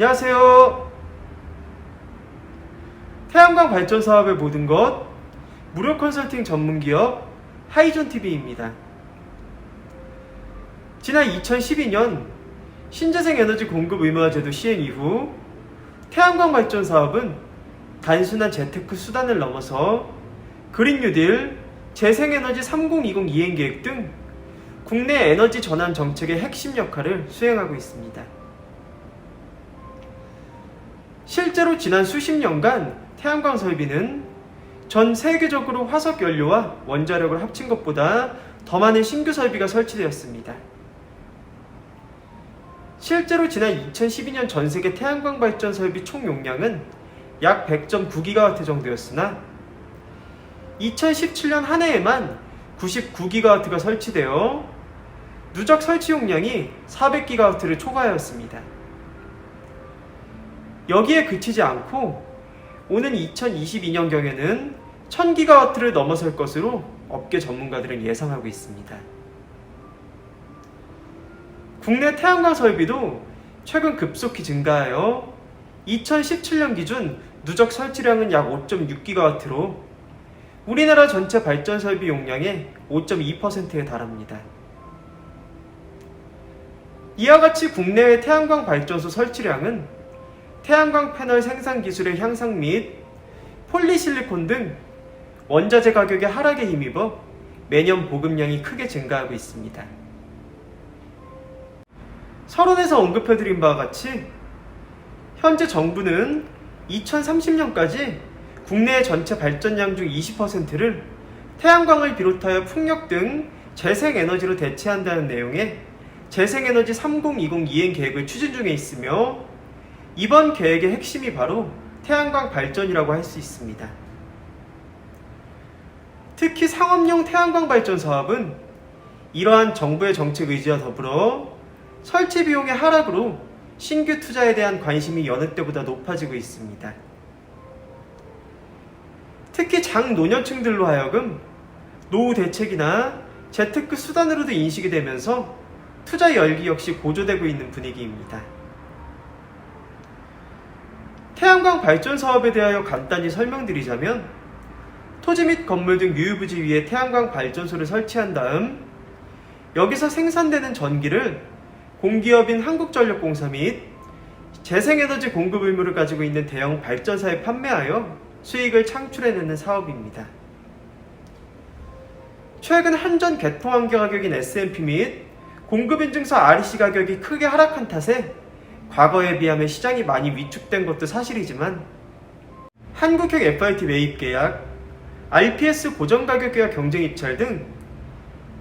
안녕하세요. 태양광 발전 사업의 모든 것 무료 컨설팅 전문기업 하이존TV입니다. 지난 2012년 신재생 에너지 공급 의무화 제도 시행 이후 태양광 발전 사업은 단순한 재테크 수단을 넘어서 그린 뉴딜, 재생에너지 3020 이행 계획 등 국내 에너지 전환 정책의 핵심 역할을 수행하고 있습니다. 실제로 지난 수십 년간 태양광 설비는 전 세계적으로 화석 연료와 원자력을 합친 것보다 더 많은 신규 설비가 설치되었습니다. 실제로 지난 2012년 전 세계 태양광 발전 설비 총 용량은 약 100.9GW 정도였으나 2017년 한 해에만 99GW가 설치되어 누적 설치 용량이 400GW를 초과하였습니다. 여기에 그치지 않고 오는 2022년경에는 1000GW를 넘어설 것으로 업계 전문가들은 예상하고 있습니다. 국내 태양광 설비도 최근 급속히 증가하여 2017년 기준 누적 설치량은 약 5.6GW로 우리나라 전체 발전 설비 용량의 5.2%에 달합니다. 이와 같이 국내의 태양광 발전소 설치량은 태양광 패널 생산 기술의 향상 및 폴리실리콘 등 원자재 가격의 하락에 힘입어 매년 보급량이 크게 증가하고 있습니다. 서론에서 언급해드린 바와 같이 현재 정부는 2030년까지 국내의 전체 발전량 중 20%를 태양광을 비롯하여 풍력 등 재생에너지로 대체한다는 내용의 재생에너지 3020 이행 계획을 추진 중에 있으며 이번 계획의 핵심이 바로 태양광 발전이라고 할 수 있습니다. 특히 상업용 태양광 발전 사업은 이러한 정부의 정책 의지와 더불어 설치 비용의 하락으로 신규 투자에 대한 관심이 여느 때보다 높아지고 있습니다. 특히 장노년층들로 하여금 노후 대책이나 재테크 수단으로도 인식이 되면서 투자 열기 역시 고조되고 있는 분위기입니다. 태양광 발전 사업에 대하여 간단히 설명드리자면 토지 및 건물 등 유유부지 위에 태양광 발전소를 설치한 다음 여기서 생산되는 전기를 공기업인 한국전력공사 및 재생에너지 공급 의무를 가지고 있는 대형 발전사에 판매하여 수익을 창출해내는 사업입니다. 최근 한전 개통환경 가격인 S&P 및 공급인증서 REC 가격이 크게 하락한 탓에 과거에 비하면 시장이 많이 위축된 것도 사실이지만 한국형 FRT 매입 계약, RPS 고정 가격 계약 경쟁 입찰 등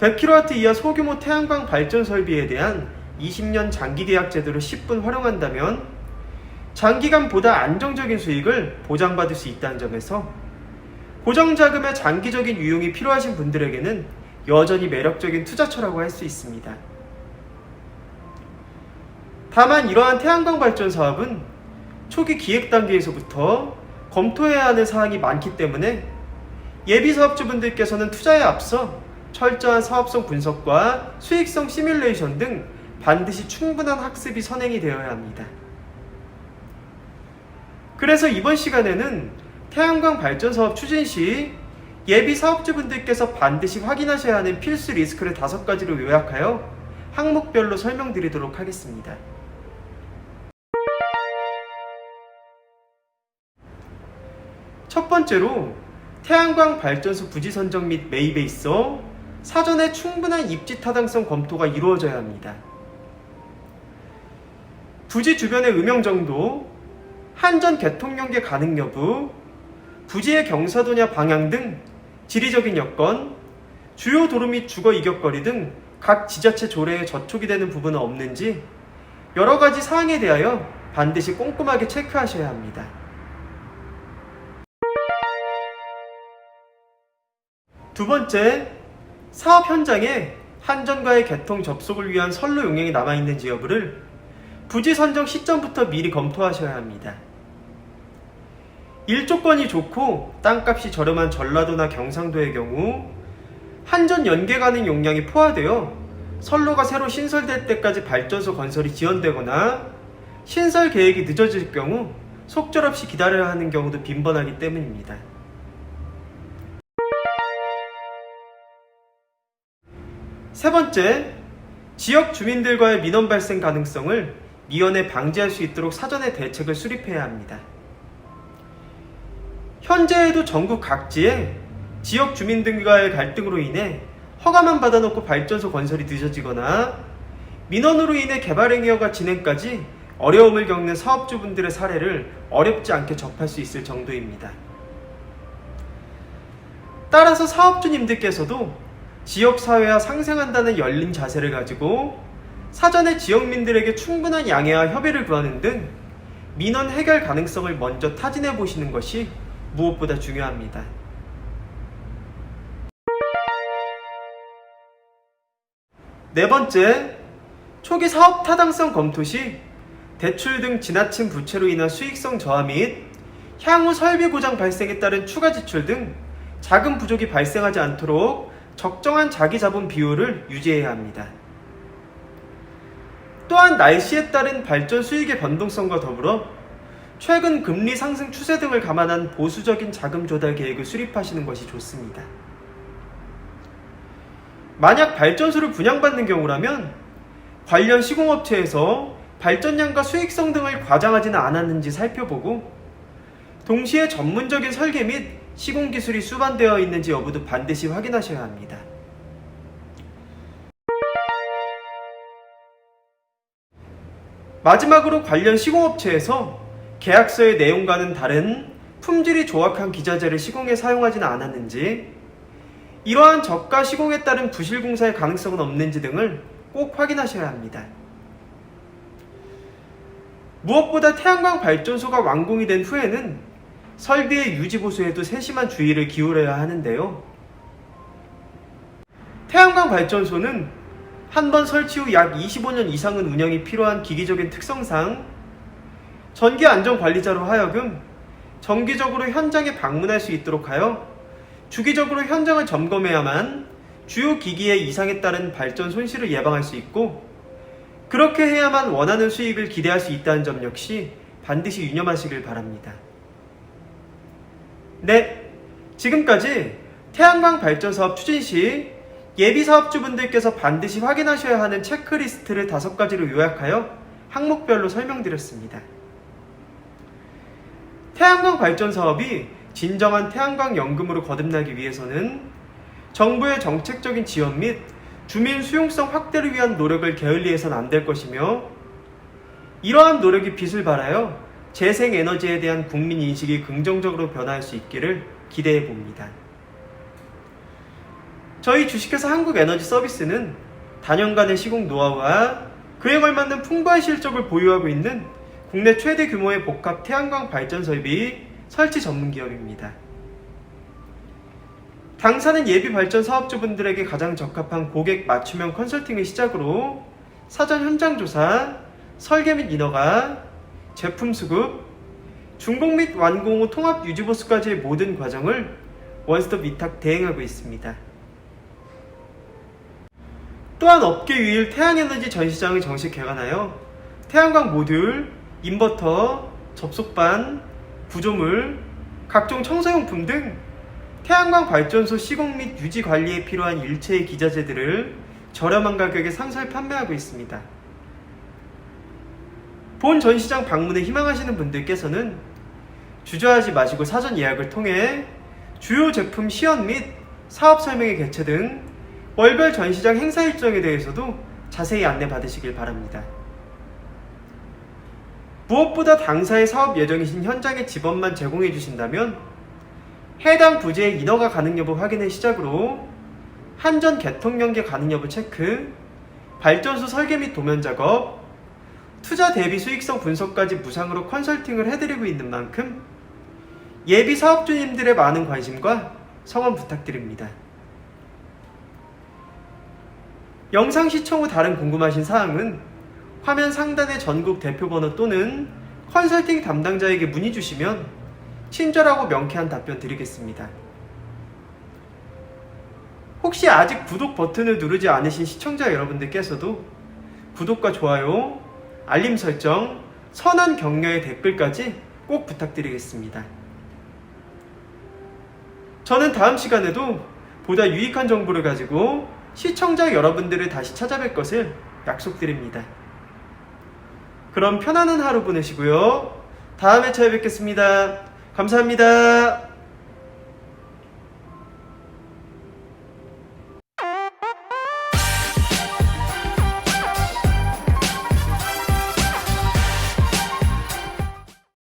100kW 이하 소규모 태양광 발전 설비에 대한 20년 장기 계약 제도를 10분 활용한다면 장기간보다 안정적인 수익을 보장받을 수 있다는 점에서 고정 자금의 장기적인 유용이 필요하신 분들에게는 여전히 매력적인 투자처라고 할 수 있습니다. 다만 이러한 태양광 발전 사업은 초기 기획 단계에서부터 검토해야 하는 사항이 많기 때문에 예비 사업주분들께서는 투자에 앞서 철저한 사업성 분석과 수익성 시뮬레이션 등 반드시 충분한 학습이 선행이 되어야 합니다. 그래서 이번 시간에는 태양광 발전 사업 추진 시 예비 사업주분들께서 반드시 확인하셔야 하는 필수 리스크를 5가지로 요약하여 항목별로 설명드리도록 하겠습니다. 첫 번째로 태양광 발전소 부지 선정 및 매입에 있어 사전에 충분한 입지 타당성 검토가 이루어져야 합니다. 부지 주변의 음영 정도, 한전 개통 연계 가능 여부, 부지의 경사도냐 방향 등 지리적인 여건, 주요 도로 및 주거 이격거리 등 각 지자체 조례에 저촉이 되는 부분은 없는지 여러 가지 사항에 대하여 반드시 꼼꼼하게 체크하셔야 합니다. 두 번째, 사업 현장에 한전과의 개통 접속을 위한 선로 용량이 남아있는지 여부를 부지 선정 시점부터 미리 검토하셔야 합니다. 일조건이 좋고 땅값이 저렴한 전라도나 경상도의 경우 한전 연계 가능 용량이 포화되어 선로가 새로 신설될 때까지 발전소 건설이 지연되거나 신설 계획이 늦어질 경우 속절없이 기다려야 하는 경우도 빈번하기 때문입니다. 세 번째, 지역 주민들과의 민원 발생 가능성을 미연에 방지할 수 있도록 사전에 대책을 수립해야 합니다. 현재에도 전국 각지에 지역 주민들과의 갈등으로 인해 허가만 받아놓고 발전소 건설이 늦어지거나 민원으로 인해 개발행위가 진행까지 어려움을 겪는 사업주분들의 사례를 어렵지 않게 접할 수 있을 정도입니다. 따라서 사업주님들께서도 지역사회와 상생한다는 열린 자세를 가지고 사전에 지역민들에게 충분한 양해와 협의를 구하는 등 민원 해결 가능성을 먼저 타진해 보시는 것이 무엇보다 중요합니다. 네 번째, 초기 사업 타당성 검토 시 대출 등 지나친 부채로 인한 수익성 저하 및 향후 설비 고장 발생에 따른 추가 지출 등 자금 부족이 발생하지 않도록 적정한 자기 자본 비율을 유지해야 합니다. 또한 날씨에 따른 발전 수익의 변동성과 더불어 최근 금리 상승 추세 등을 감안한 보수적인 자금 조달 계획을 수립하시는 것이 좋습니다. 만약 발전소를 분양받는 경우라면 관련 시공업체에서 발전량과 수익성 등을 과장하지는 않았는지 살펴보고 동시에 전문적인 설계 및 시공 기술이 수반되어 있는지 여부도 반드시 확인하셔야 합니다. 마지막으로 관련 시공업체에서 계약서의 내용과는 다른 품질이 조악한 기자재를 시공에 사용하지는 않았는지, 이러한 저가 시공에 따른 부실 공사의 가능성은 없는지 등을 꼭 확인하셔야 합니다. 무엇보다 태양광 발전소가 완공이 된 후에는 설비의 유지 보수에도 세심한 주의를 기울여야 하는데요. 태양광 발전소는 한번 설치 후 약 25년 이상은 운영이 필요한 기기적인 특성상 전기 안전 관리자로 하여금 정기적으로 현장에 방문할 수 있도록 하여 주기적으로 현장을 점검해야만 주요 기기의 이상에 따른 발전 손실을 예방할 수 있고, 그렇게 해야만 원하는 수익을 기대할 수 있다는 점 역시 반드시 유념하시길 바랍니다. 네, 지금까지 태양광 발전 사업 추진 시 예비 사업주분들께서 반드시 확인하셔야 하는 체크리스트를 5가지로 요약하여 항목별로 설명드렸습니다. 태양광 발전 사업이 진정한 태양광 연금으로 거듭나기 위해서는 정부의 정책적인 지원 및 주민 수용성 확대를 위한 노력을 게을리해서는 안 될 것이며, 이러한 노력이 빛을 발하여 재생에너지에 대한 국민 인식이 긍정적으로 변화할 수 있기를 기대해 봅니다. 저희 주식회사 한국에너지서비스는 단연간의 시공 노하우와 그에 걸맞는 풍부한 실적을 보유하고 있는 국내 최대 규모의 복합 태양광 발전 설비 설치 전문 기업입니다. 당사는 예비 발전 사업주분들에게 가장 적합한 고객 맞춤형 컨설팅을 시작으로 사전 현장 조사, 설계 및 인허가, 제품 수급, 준공 및 완공 후 통합 유지 보수까지의 모든 과정을 원스톱 위탁 대행하고 있습니다. 또한 업계 유일 태양에너지 전시장을 정식 개관하여 태양광 모듈, 인버터, 접속반, 구조물, 각종 청소용품 등 태양광 발전소 시공 및 유지 관리에 필요한 일체의 기자재들을 저렴한 가격에 상설 판매하고 있습니다. 본 전시장 방문을 희망하시는 분들께서는 주저하지 마시고 사전 예약을 통해 주요 제품 시연 및 사업 설명회 개최 등 월별 전시장 행사 일정에 대해서도 자세히 안내 받으시길 바랍니다. 무엇보다 당사의 사업 예정이신 현장의 지번만 제공해 주신다면 해당 부지의 인허가 가능 여부 확인을 시작으로 한전 개통 연계 가능 여부 체크, 발전소 설계 및 도면 작업, 투자 대비 수익성 분석까지 무상으로 컨설팅을 해드리고 있는 만큼 예비 사업주님들의 많은 관심과 성원 부탁드립니다. 영상 시청 후 다른 궁금하신 사항은 화면 상단의 전국 대표번호 또는 컨설팅 담당자에게 문의 주시면 친절하고 명쾌한 답변 드리겠습니다. 혹시 아직 구독 버튼을 누르지 않으신 시청자 여러분들께서도 구독과 좋아요, 알림 설정, 선한 격려의 댓글까지 꼭 부탁드리겠습니다. 저는 다음 시간에도 보다 유익한 정보를 가지고 시청자 여러분들을 다시 찾아뵐 것을 약속드립니다. 그럼 편안한 하루 보내시고요. 다음에 찾아뵙겠습니다. 감사합니다.